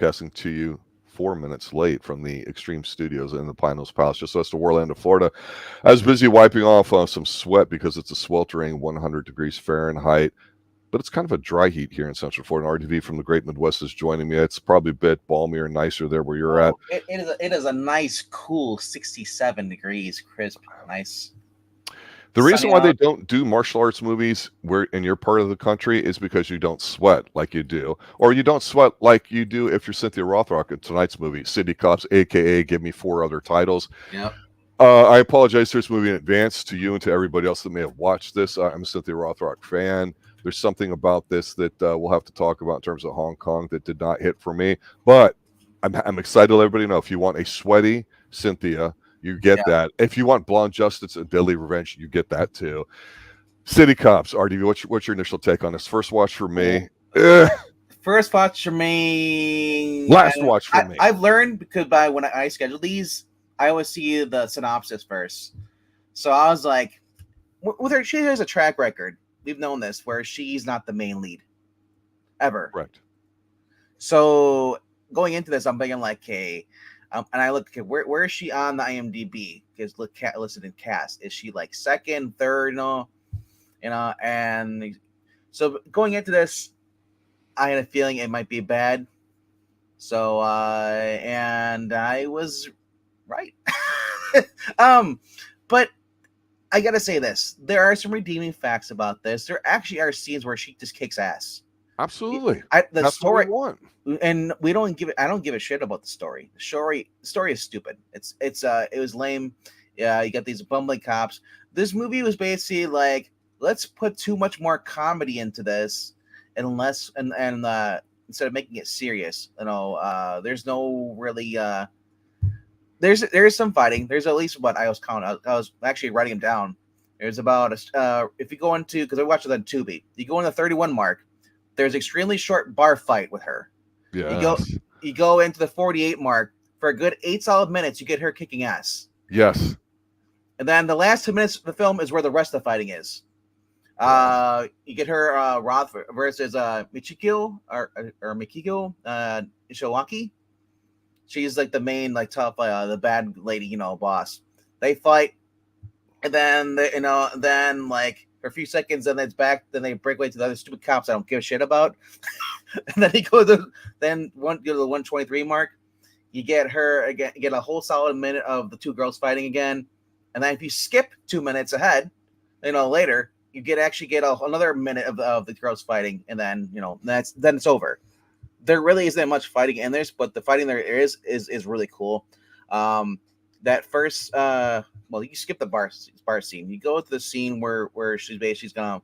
broadcasting to you 4 minutes late from the Extreme Studios in the Pine Hills Palace, just west of Orlando, Florida. I was busy wiping off some sweat because it's a sweltering 100 degrees Fahrenheit, but it's kind of a dry heat here in Central Florida. RTV from the Great Midwest is joining me. It's probably a bit balmier and nicer there where you're at. It is a nice, cool 67 degrees, crisp, nice. The reason why they don't do martial arts movies where in your part of the country is because you don't sweat like you do, or you don't sweat like you do if you're Cynthia Rothrock in tonight's movie, City Cops, aka give me 4 other titles. Yep. I apologize for this movie in advance to you and to everybody else that may have watched this. I'm a Cynthia Rothrock fan. There's something about this that we'll have to talk about in terms of Hong Kong that did not hit for me, but I'm excited to let everybody know if you want a sweaty Cynthia, you get that. If you want blonde justice and deadly revenge, you get that too. City Cops, RDV, what's your initial take on this? First watch for me. First watch for me. Last watch for me. I've learned because when I schedule these, I always see the synopsis first. So I was like, with her, she has a track record. We've known this where she's not the main lead ever. Correct. So going into this, I'm thinking like, hey. And I look, okay, where is she on the IMDb? Because look, listed in cast. Is she like second, third, and so going into this, I had a feeling it might be bad. So, and I was right. But I gotta say this: there are some redeeming facts about this. There actually are scenes where she just kicks ass. Absolutely. The story, and we don't give it. I don't give a shit about the story. The story is stupid. It was lame. Yeah, you got these bumbling cops. This movie was basically like, let's put too much more comedy into this, and less and instead of making it serious. There's no really. There's some fighting. There's at least what I was counting. I was actually writing them down. There's about if you go into, because I watched it on Tubi, you go in the 31 mark. There's extremely short bar fight with her. Yeah. You go into the 48 mark for a good 8 solid minutes. You get her kicking ass. Yes. And then the last 2 minutes of the film is where the rest of the fighting is. You get her Roth versus Michiko or Michiko Nishiwaki. She's like the main tough the bad lady boss. They fight, and then then for a few seconds, then it's back. Then they break away to the other stupid cops I don't give a shit about. And then you go to the 123 mark. You get her again. You get a whole solid minute of the two girls fighting again. And then if you skip 2 minutes ahead, later you actually get another minute of the girls fighting, and then then it's over. There really isn't much fighting in this, but the fighting there is really cool. That first, you skip the bar scene. You go to the scene where she's gonna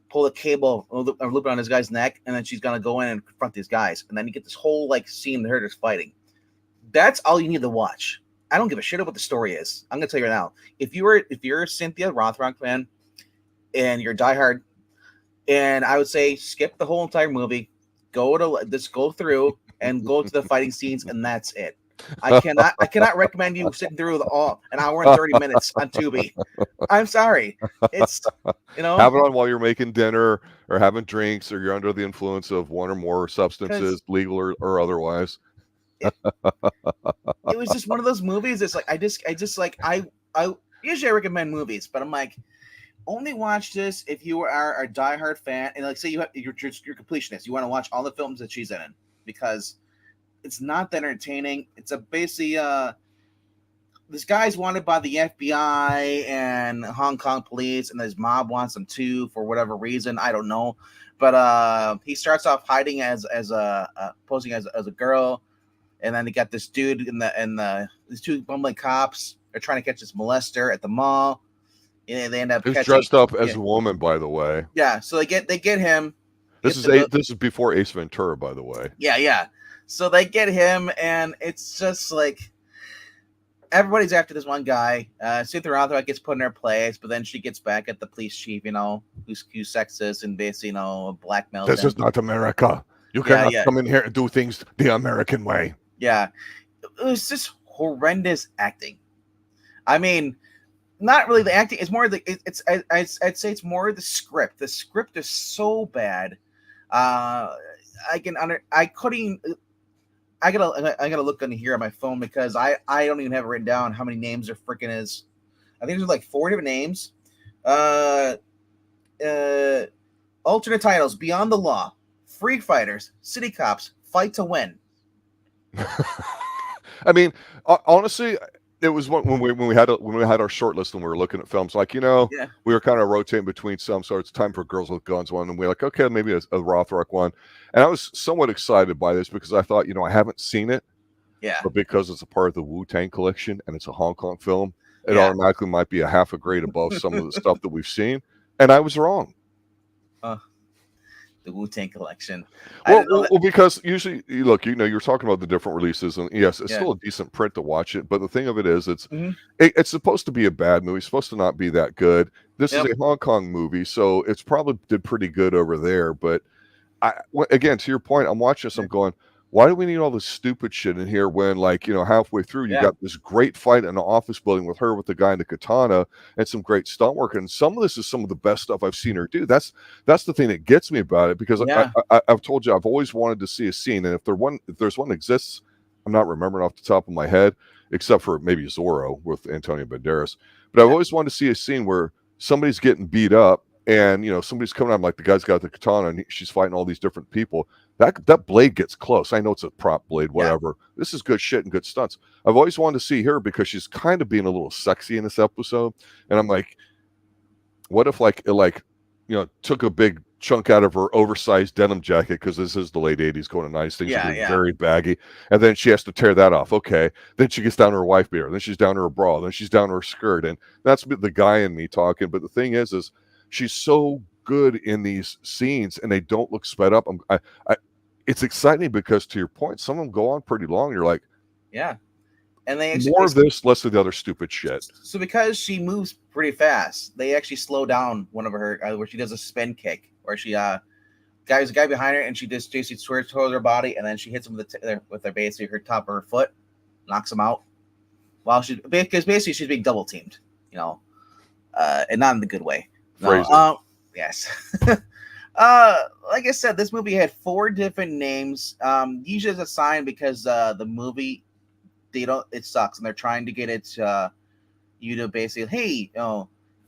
pull the cable or loop it on this guy's neck, and then she's gonna go in and confront these guys, and then you get this whole scene of her just fighting. That's all you need to watch. I don't give a shit about what the story is. I'm gonna tell you right now. If you're a Cynthia Rothrock fan and you're diehard, and I would say skip the whole entire movie, go through and go to the fighting scenes, and that's it. I cannot recommend you sitting through an hour and 30 minutes on Tubi. I'm sorry. It's have it on while you're making dinner or having drinks, or you're under the influence of one or more substances, legal or otherwise. It was just one of those movies. It's like I usually recommend movies, but I'm like, only watch this if you are a diehard fan, and say you're completionist. You want to watch all the films that she's in, because it's not that entertaining. It's basically this guy's wanted by the FBI and Hong Kong police, and his mob wants him too for whatever reason. I don't know, but he starts off hiding as posing as a girl, and then they got this dude and these two bumbling cops are trying to catch this molester at the mall. And they end up dressed up as a woman, by the way. Yeah, so they get him. This is before Ace Ventura, by the way. Yeah. So they get him, and it's just like everybody's after this one guy. Cynthia Rothrock gets put in her place, but then she gets back at the police chief, who's sexist and basically, blackmails This is not America. You cannot come in here and do things the American way. Yeah. It was just horrendous acting. I mean, not really the acting. It's more I'd say it's more the script. The script is so bad. I gotta look on here on my phone because I don't even have it written down how many names there freaking is. I think there's like 4 different names. Alternate titles: Beyond the Law, Freak Fighters, City Cops, Fight to Win. I mean, honestly, it was when we had our short list and we were looking at films. Like, Yeah. we were kind of rotating between some. So it's time for Girls with Guns one, and we're like, okay, maybe a Rothrock one. And I was somewhat excited by this because I thought, I haven't seen it, Yeah. but because it's a part of the Wu-Tang collection and it's a Hong Kong film, it Yeah. automatically might be a half a grade above some of the stuff that we've seen. And I was wrong. The Wu-Tang collection. Well, because usually, look, you're talking about the different releases, and yes, it's Yeah. still a decent print to watch it. But the thing of it is, it's Mhm. it's supposed to be a bad movie. It's supposed to not be that good. This Yep. is a Hong Kong movie, so it's probably did pretty good over there. But again, to your point, I'm watching this. I'm going, why do we need all this stupid shit in here when, like, halfway through you got this great fight in an office building with her with the guy in the katana and some great stunt work, and some of this is some of the best stuff I've seen her do. That's the thing that gets me about it, because I've told you I've always wanted to see a scene, and if there's one that exists, I'm not remembering off the top of my head, except for maybe Zorro with Antonio Banderas. But I've always wanted to see a scene where somebody's getting beat up, and somebody's coming out, like the guy's got the katana and she's fighting all these different people. That blade gets close. I know it's a prop blade, whatever. Yeah. This is good shit and good stunts. I've always wanted to see her because she's kind of being a little sexy in this episode, and I'm like, what if it took a big chunk out of her oversized denim jacket, because this is the late 80s going to 90s, things are getting very baggy, and then she has to tear that off. Okay, then she gets down to her wife beater, then she's down to her bra, then she's down to her skirt, and that's the guy in me talking. But the thing is she's so good in these scenes, and they don't look sped up. It's exciting because, to your point, some of them go on pretty long. You're like, yeah, and they actually, more of this, less of the other stupid shit. So because she moves pretty fast, they actually slow down one of her where she does a spin kick, where she there's a guy behind her, and she just basically swerves towards her body, and then she hits him with her basically her top of her foot, knocks him out. While because basically she's being double teamed, and not in the good way. No, yes. Like I said, this movie had 4 different names. Usually it's a sign because the movie, it sucks, and they're trying to get it you to basically, hey,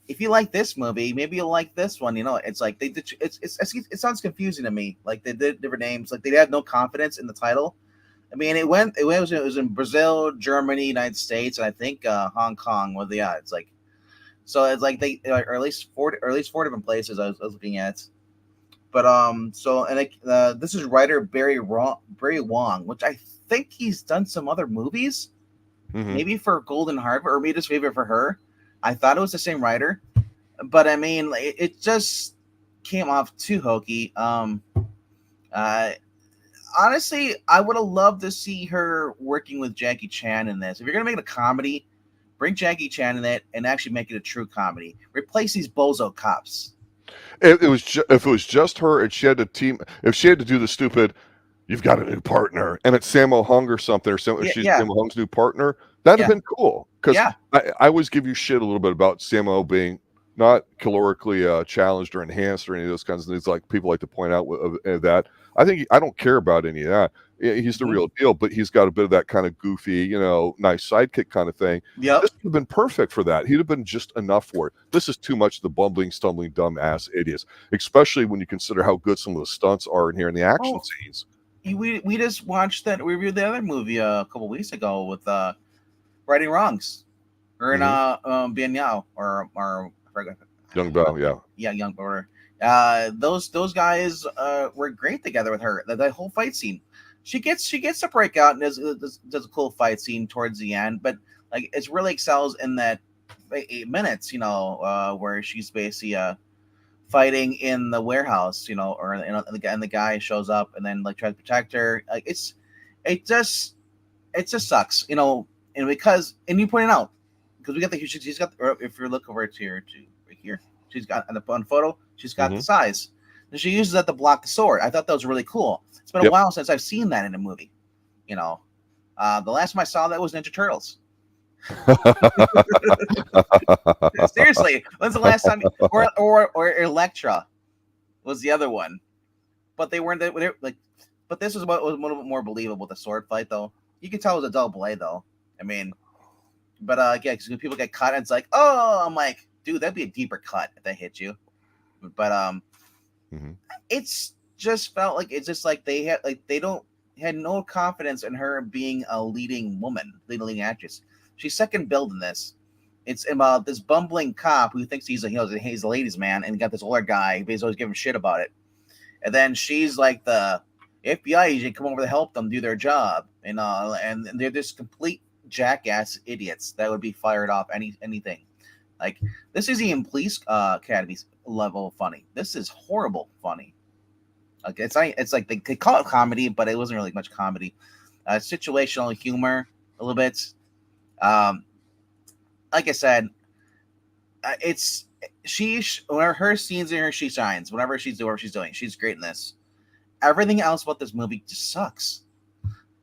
if you like this movie, maybe you'll like this one. It's like it sounds confusing to me. Like they did different names, like they had no confidence in the title. I mean, it was in Brazil, Germany, United States, and I think Hong Kong was the odds. Like, so it's like they, or at least 4 different places I was looking at. But this is writer Barry Wong, which I think he's done some other movies, maybe for Golden Harvest, or maybe just favorite for her. I thought it was the same writer, but I mean, it just came off too hokey. Honestly, I would have loved to see her working with Jackie Chan in this. If you're gonna make it a comedy, bring Jackie Chan in it and actually make it a true comedy. Replace these bozo cops. If it was just her and she had to if she had to do the stupid, you've got a new partner, and it's Sammo Hung or something, or she's Sammo Hung's new partner, that'd have been cool. Because I always give you shit a little bit about Sammo being not calorically challenged or enhanced or any of those kinds of things, like people like to point out that. I don't care about any of that. He's the real deal, but he's got a bit of that kind of goofy, nice sidekick kind of thing. Yep. This would have been perfect for that. He'd have been just enough for it. This is too much the bumbling, stumbling, dumb ass idiots, especially when you consider how good some of the stunts are in here and the action scenes. We just watched that. We reviewed the other movie a couple weeks ago with Righting Wrongs, or in Bien Miao, or Young Bao, Young Bao. Those guys were great together with her. That whole fight scene, she gets to break out and does a cool fight scene towards the end, but like it really excels in that 8 minutes, where she's basically fighting in the warehouse, or the guy shows up and then like tries to protect her. Like it just sucks, and because you pointed out, because we got she's got, if you look over to right here, she's got on the photo, she's got the size, and she uses that to block the sword. I thought that was really cool. It's been a while since I've seen that in a movie. The last time I saw that was Ninja Turtles. Seriously, when's the last time? Or Elektra was the other one, but they weren't like But this was what was a little bit more believable. The sword fight, though, you could tell it was a double blade, though. I mean, but yeah, because when people get cut, it's like, oh, I'm like, dude, that'd be a deeper cut if they hit you. But it's just felt like it's just like they had no confidence in her being a leading woman, leading actress. She's second billed in this. It's about this bumbling cop who thinks he's a ladies' man, and got this older guy who's always giving shit about it. And then she's like the FBI agent come over to help them do their job, and they're just complete jackass idiots that would be fired off anything. Like, this isn't even police academy level funny. This is horrible funny. Like, it's like they call it comedy, but it wasn't really much comedy. Situational humor a little bit. Like I said, it's whenever her scenes in her, she shines. Whenever she's doing what she's doing, she's great in this. Everything else about this movie just sucks.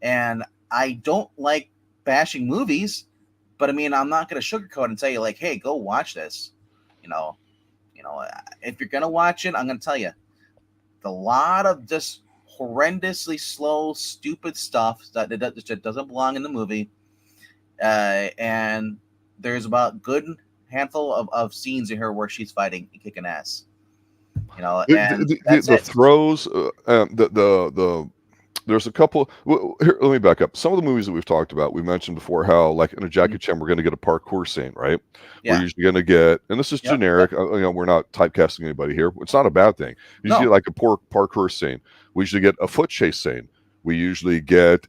And I don't like bashing movies, but I mean, I'm not going to sugarcoat and tell you like, hey, go watch this. You know, if you're going to watch it, I'm going to tell you a lot of just horrendously slow, stupid stuff that doesn't belong in the movie. And there's about good handful of scenes in her where she's fighting and kicking ass. And the throws, there's a couple. Here, let me back up. Some of the movies that we've talked about, we mentioned before how, like in a Jackie Chan, we're going to get a parkour scene, right? Yeah. We're usually going to get, and this is generic. We're not typecasting anybody here. It's not a bad thing. You usually get like a parkour scene. We usually get a foot chase scene. We usually get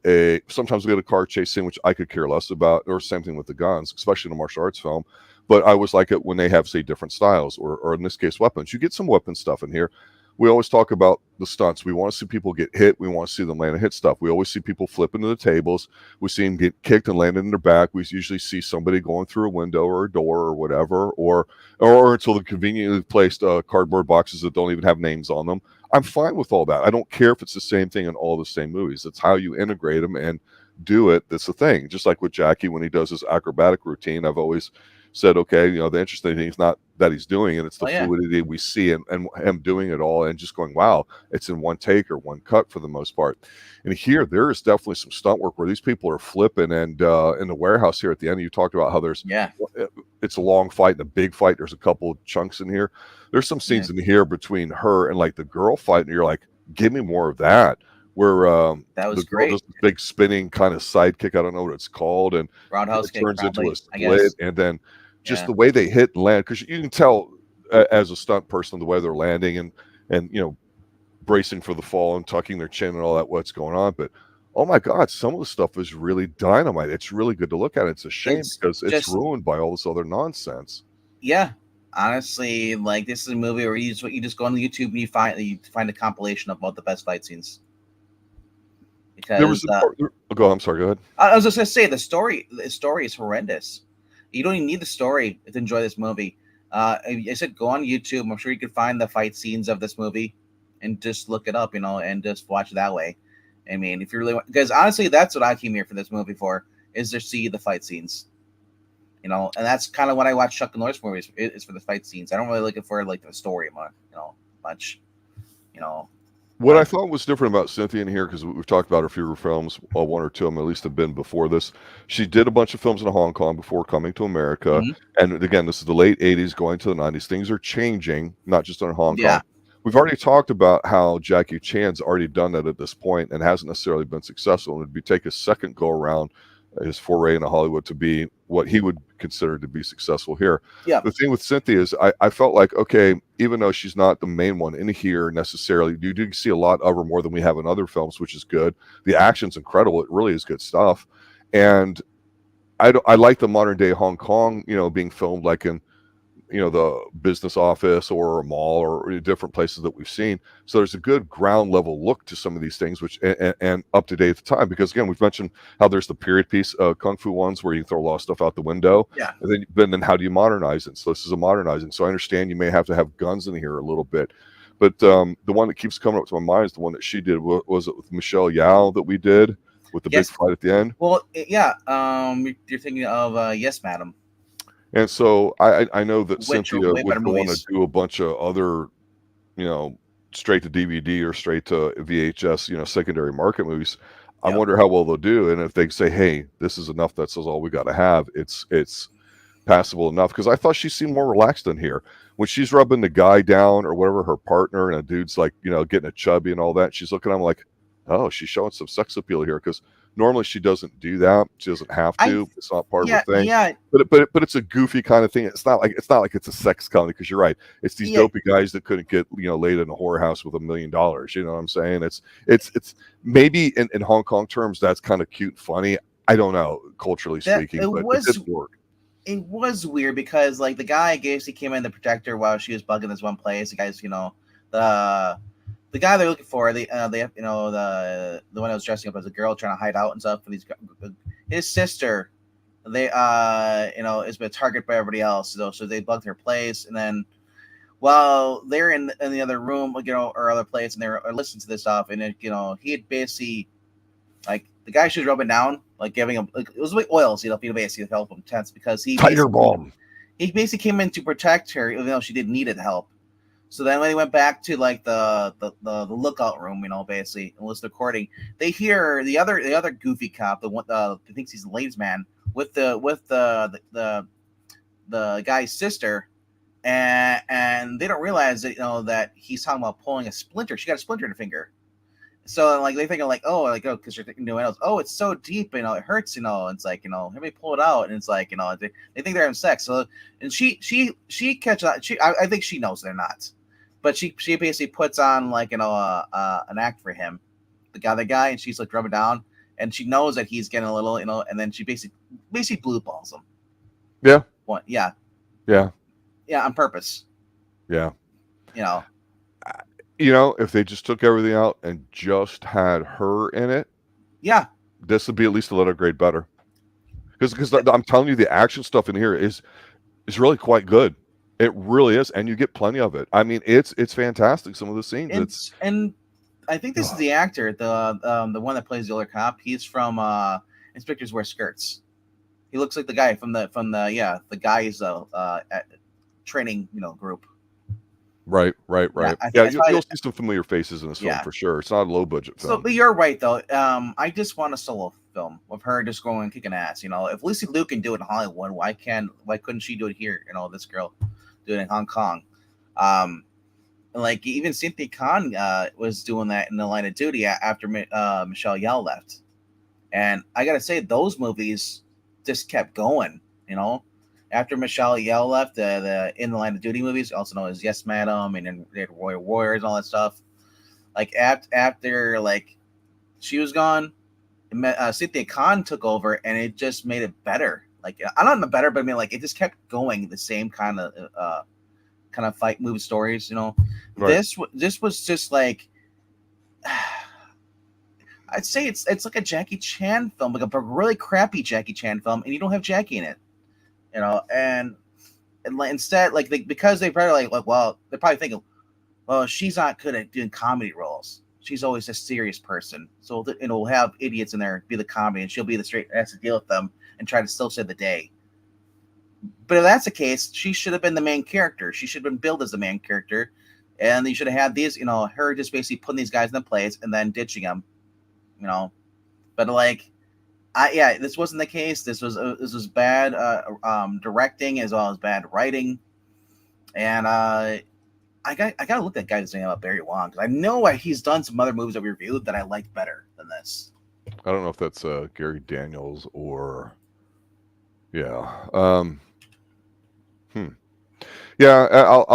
sometimes we get a car chase scene, which I could care less about, or same thing with the guns, especially in a martial arts film. But I always like it when they have, say, different styles, or in this case, weapons. You get some weapon stuff in here. We always talk about the stunts. We want to see people get hit. We want to see them land and hit stuff. We always see people flip into the tables. We see them get kicked and landed in their back. We usually see somebody going through a window or a door or whatever, or until the conveniently placed cardboard boxes that don't even have names on them. I'm fine with all that. I don't care if it's the same thing in all the same movies. It's how you integrate them and do it. That's the thing. Just like with Jackie when he does his acrobatic routine, I've always said, okay, the interesting thing is not that he's doing it, it's the fluidity we see and him doing it all and just going, wow, it's in one take or one cut for the most part. And here, there is definitely some stunt work where these people are flipping, and in the warehouse here at the end, you talked about how there's, it's a long fight and a big fight. There's a couple chunks in here. There's some scenes in here between her and like the girl fight, and you're like, give me more of that. Where that was the girl great. does this big spinning kind of sidekick, I don't know what it's called, and roundhouse it turns kick, into a split, and then just the way they hit and land, because you can tell as a stunt person the way they're landing and bracing for the fall and tucking their chin and all that, what's going on. But oh my God, some of the stuff is really dynamite. It's really good to look at. It's a shame because it's ruined by all this other nonsense. Yeah, honestly, like this is a movie where you just go on YouTube and you find a compilation of all the best fight scenes. Because there was I'm sorry, go ahead. I was just gonna say the story is horrendous. You don't even need the story to enjoy this movie. I said go on YouTube. I'm sure you could find the fight scenes of this movie and just look it up, and just watch it that way. I mean, if you really want, because honestly, that's what I came here for this movie for, is to see the fight scenes. And that's kind of when I watch Chuck Norris movies, is for the fight scenes. I don't really look for like the story much. What I thought was different about Cynthia in here, because we've talked about her fewer films, one or two of them at least have been before this. She did a bunch of films in Hong Kong before coming to America. And again, this is the late 80s going to the 90s. Things are changing, not just in Hong Kong. We've already talked about how Jackie Chan's already done that at this point and hasn't necessarily been successful. And it'd be take a second go around, his foray into Hollywood, to be what he would consider to be successful here. The thing with Cynthia is I felt like, okay, even though she's not the main one in here necessarily, you do see a lot of her more than we have in other films, which is good. The action's incredible. It really is good stuff. And I like the modern day Hong Kong, being filmed like in, the business office or a mall or different places that we've seen. So there's a good ground level look to some of these things, which and up to date at the time, because again, we've mentioned how there's the period piece Kung Fu ones where you throw a lot of stuff out the window. And then how do you modernize it? So this is a modernizing. So I understand you may have to have guns in here a little bit, but the one that keeps coming up to my mind is the one that she did. Was it with Michelle Yao that we did with the big fight at the end? Well, you're thinking of Yes, Madam. And so I know that Cynthia would want to do a bunch of other, straight to DVD or straight to VHS, secondary market movies. I Yep. wonder how well they'll do. And if they say, hey, this is enough, that's all we got to have, it's passable enough. Because I thought she seemed more relaxed in here. When she's rubbing the guy down or whatever, her partner, and a dude's like, getting a chubby and all that, she's looking at him like, oh, she's showing some sex appeal here. Because normally she doesn't do that. She doesn't have to. It's not part of the thing. Yeah. But it's a goofy kind of thing. It's not like it's a sex comedy, because you're right. It's these dopey guys that couldn't get laid in a whorehouse with $1 million. You know what I'm saying? It's maybe in Hong Kong terms that's kind of cute, funny. I don't know, culturally speaking, but it did work. It was weird because like the guy, I guess he came in to protect her while she was bugging this one place. The guys, the guy they're looking for, the one that was dressing up as a girl trying to hide out and stuff. For his sister, they has been targeted by everybody else. So they bugged her place, and then while they're in the other room, or other place, and they're listening to this stuff, and he had basically like the guy she was rubbing down, like giving him it was like oils, basically to help him tense because he Firebomb. He basically came in to protect her, even though she didn't need it help. So then when they went back to like the lookout room, basically and was recording, they hear the other goofy cop, the one who thinks he's the ladies' man, with the guy's sister, and they don't realize that that he's talking about pulling a splinter. She got a splinter in her finger. So like they think because you're thinking it's so deep, it hurts, it's like let me pull it out, and it's like they think they're having sex. So and she catches on. I think she knows they're not, but she basically puts on like an act for him, the guy, and she's like rubbing down, and she knows that he's getting a little and then she basically blue balls him. Yeah. What? Yeah. On purpose. Yeah. You know. If they just took everything out and just had her in it, this would be at least a little grade better. Because I'm telling you, the action stuff in here is really quite good. It really is, and you get plenty of it. I mean, it's fantastic. Some of the scenes. And I think this is the actor, the one that plays the older cop. He's from Inspectors Wear Skirts. He looks like the guy from the guy's training group. Right. Yeah, you'll see some familiar faces in this film for sure. It's not a low budget film. So, but you're right though. I just want a solo film of her just going and kicking ass. If Lucy Liu can do it in Hollywood, why couldn't she do it here? This girl do it in Hong Kong. Like even Cynthia Kwan was doing that in The Line of Duty after Michelle Yeoh left, and I gotta say those movies just kept going. After Michelle Yeoh left, the In the Line of Duty movies, also known as Yes Madam, and then they had Royal Warriors and all that stuff. Like after like she was gone, Cynthia Kwan took over, and it just made it better. Like I don't know better, but I mean like it just kept going the same kind of fight movie stories. Right. This was just like I'd say it's like a Jackie Chan film, like a really crappy Jackie Chan film, and you don't have Jackie in it. And instead, like because they probably they're probably thinking, well, she's not good at doing comedy roles. She's always a serious person, so we'll have idiots in there be the comedy, and she'll be the straight has to deal with them and try to still save the day. But if that's the case, she should have been the main character. She should have been billed as the main character, and you should have had these, her just basically putting these guys in place and then ditching them, But like. This wasn't the case. This was bad directing as well as bad writing, and I gotta look at that guy's name up, Barry Wong, because I know he's done some other movies that we reviewed that I liked better than this. I don't know if that's Gary Daniels or I'll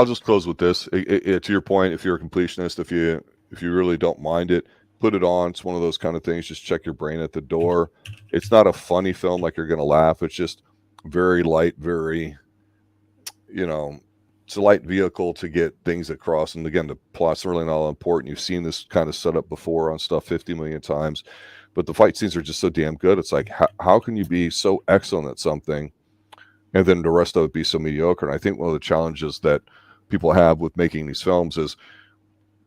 just close with this. To your point, if you're a completionist, if you really don't mind it, put it on. It's one of those kind of things. Just check your brain at the door. It's not a funny film like you're going to laugh. It's just very light, very, it's a light vehicle to get things across. And again, the plot's really not all important. You've seen this kind of setup before on stuff 50 million times, but the fight scenes are just so damn good. It's like, how can you be so excellent at something and then the rest of it be so mediocre? And I think one of the challenges that people have with making these films is,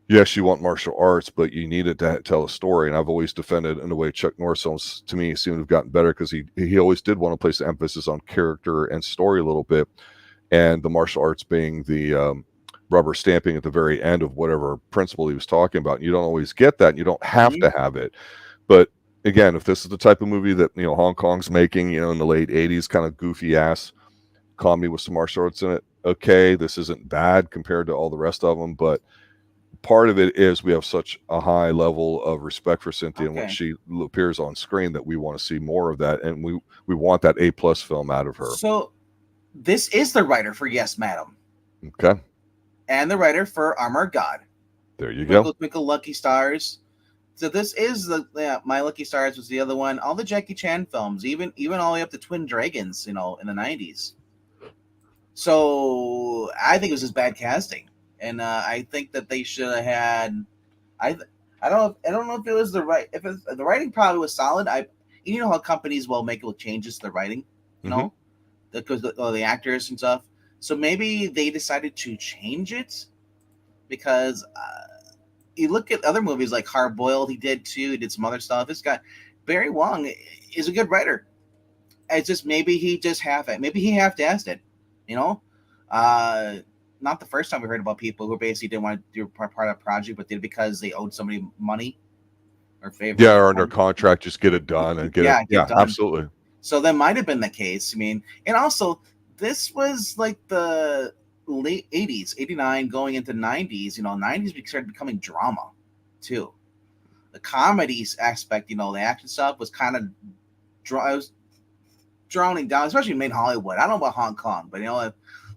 yes, you want martial arts, but you need it to tell a story. And I've always defended in a way Chuck Norris films, to me, seem to have gotten better because he always did want to place the emphasis on character and story a little bit. And the martial arts being the rubber stamping at the very end of whatever principle he was talking about. And you don't always get that, and you don't have to have it. But again, if this is the type of movie that, you know, Hong Kong's making, you know, in the late 80s, kind of goofy ass comedy with some martial arts in it, okay, this isn't bad compared to all the rest of them, but part of it is we have such a high level of respect for Cynthia and when she appears on screen that we want to see more of that, and we want that A+ film out of her. So this is the writer for Yes, Madam. Okay. And the writer for Armor of God. There you go. Twinkle Lucky Stars. So this is My Lucky Stars was the other one. All the Jackie Chan films, even all the way up to Twin Dragons, you know, in the 90s. So I think it was just bad casting. And I think that they should have had. I don't know if it was the right. If the writing probably was solid. You know how companies will make little changes to the writing, you know, because the actors and stuff. So maybe they decided to change it because you look at other movies like Hard Boiled. He did too. He did some other stuff. This guy Barry Wong is a good writer. It's just maybe he just maybe he half-assed it, you know. Not the first time we heard about people who basically didn't want to do part of a project, but did it because they owed somebody money or favor. Yeah, or under contract, just get it done and get it. Yeah, absolutely. So that might have been the case. I mean, and also this was like the late 80s, 89 going into 90s. You know, 90s started becoming drama too. The comedies aspect, you know, the action stuff was kind of drowning down, especially in main Hollywood. I don't know about Hong Kong, but you know,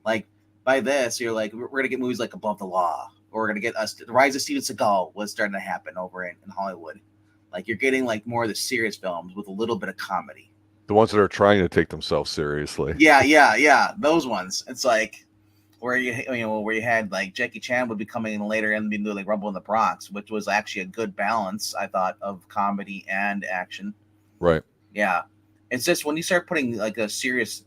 like by this, you're like, we're gonna get movies like Above the Law, or we're gonna get the Rise of Steven Seagal was starting to happen over in Hollywood. Like you're getting like more of the serious films with a little bit of comedy. The ones that are trying to take themselves seriously. Yeah, those ones. It's like where you had like Jackie Chan would be coming in later and be doing like Rumble in the Bronx, which was actually a good balance, I thought, of comedy and action. Right. Yeah, it's just when you start putting like a serious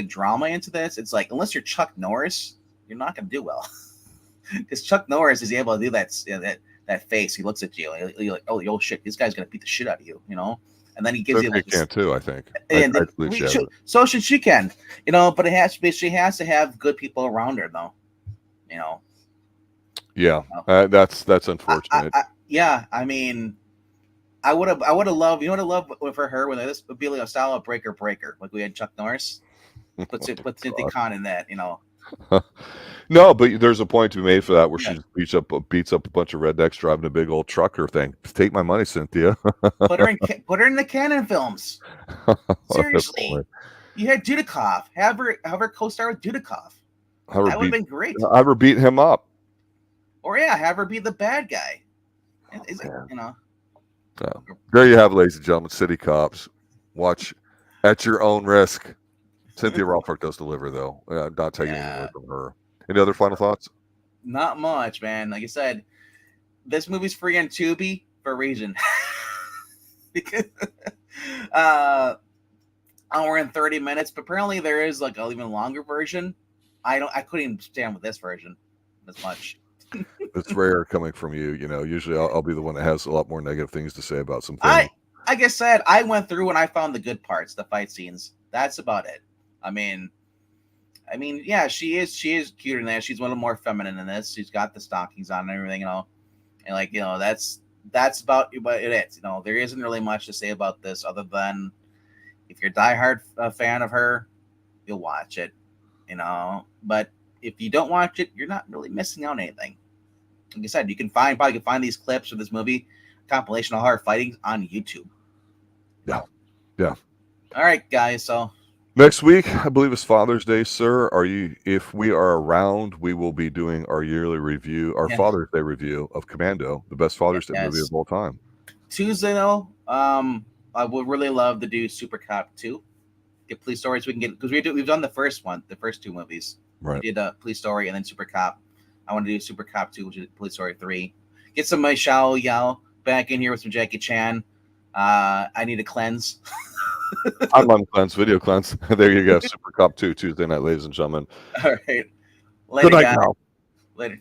drama into this, it's like unless you're Chuck Norris, you're not gonna do well. Because Chuck Norris is able to do that face. He looks at you, and you're like, oh shit, this guy's gonna beat the shit out of you, you know. And then he gives you like can too, I think. And so should she can, you know. But she has to have good people around her, though, you know. Yeah, that's unfortunate. I mean, I would have loved, you know what I love for her when this would be like a style of breaker, like we had Chuck Norris, put Cynthia Khan in that, you know. No, but there's a point to be made for that where she beats up a bunch of rednecks driving a big old trucker thing. Take my money, Cynthia. put her in the Cannon films. Seriously, you had Dudikoff. Have her co-star with Dudikoff. That would have been great. Have her beat him up. Or have her be the bad guy. You know. There you have, ladies and gentlemen, City Cops. Watch at your own risk. Cynthia Rothrock does deliver, though. Not taking anything away from her. Any other final thoughts? Not much, man. Like I said, this movie's free on Tubi for a reason. Because hour and 30 minutes, but apparently there is like an even longer version. I couldn't even stand with this version as much. It's rare coming from you. You know, usually I'll be the one that has a lot more negative things to say about some things. Like I said, I went through and I found the good parts, the fight scenes. That's about it. I mean, yeah, she is cuter in that. She's a little more feminine in this. She's got the stockings on and everything, you know. And like, you know, that's about what it is. You know, there isn't really much to say about this other than if you're a diehard fan of her, you'll watch it, you know. But if you don't watch it, you're not really missing out on anything. Like I said, you can probably find these clips of this movie compilation of her fighting on YouTube. Yeah. All right, guys. So next week, I believe it's Father's Day, sir. If we are around, we will be doing our yearly review, our Father's Day review of Commando, the best Father's Day movie of all time. Tuesday, though, I would really love to do Super Cop 2. Get Police Stories we can get, because we've done the first two movies. Right. We did Police Story and then Super Cop. I want to do Super Cop 2, which is Police Story 3. Get some Miao back in here with some Jackie Chan. I need a cleanse. I'm on cleanse, video cleanse. There you go. Super Cop 2, Tuesday night, ladies and gentlemen. All right. Later, good night, now. Later.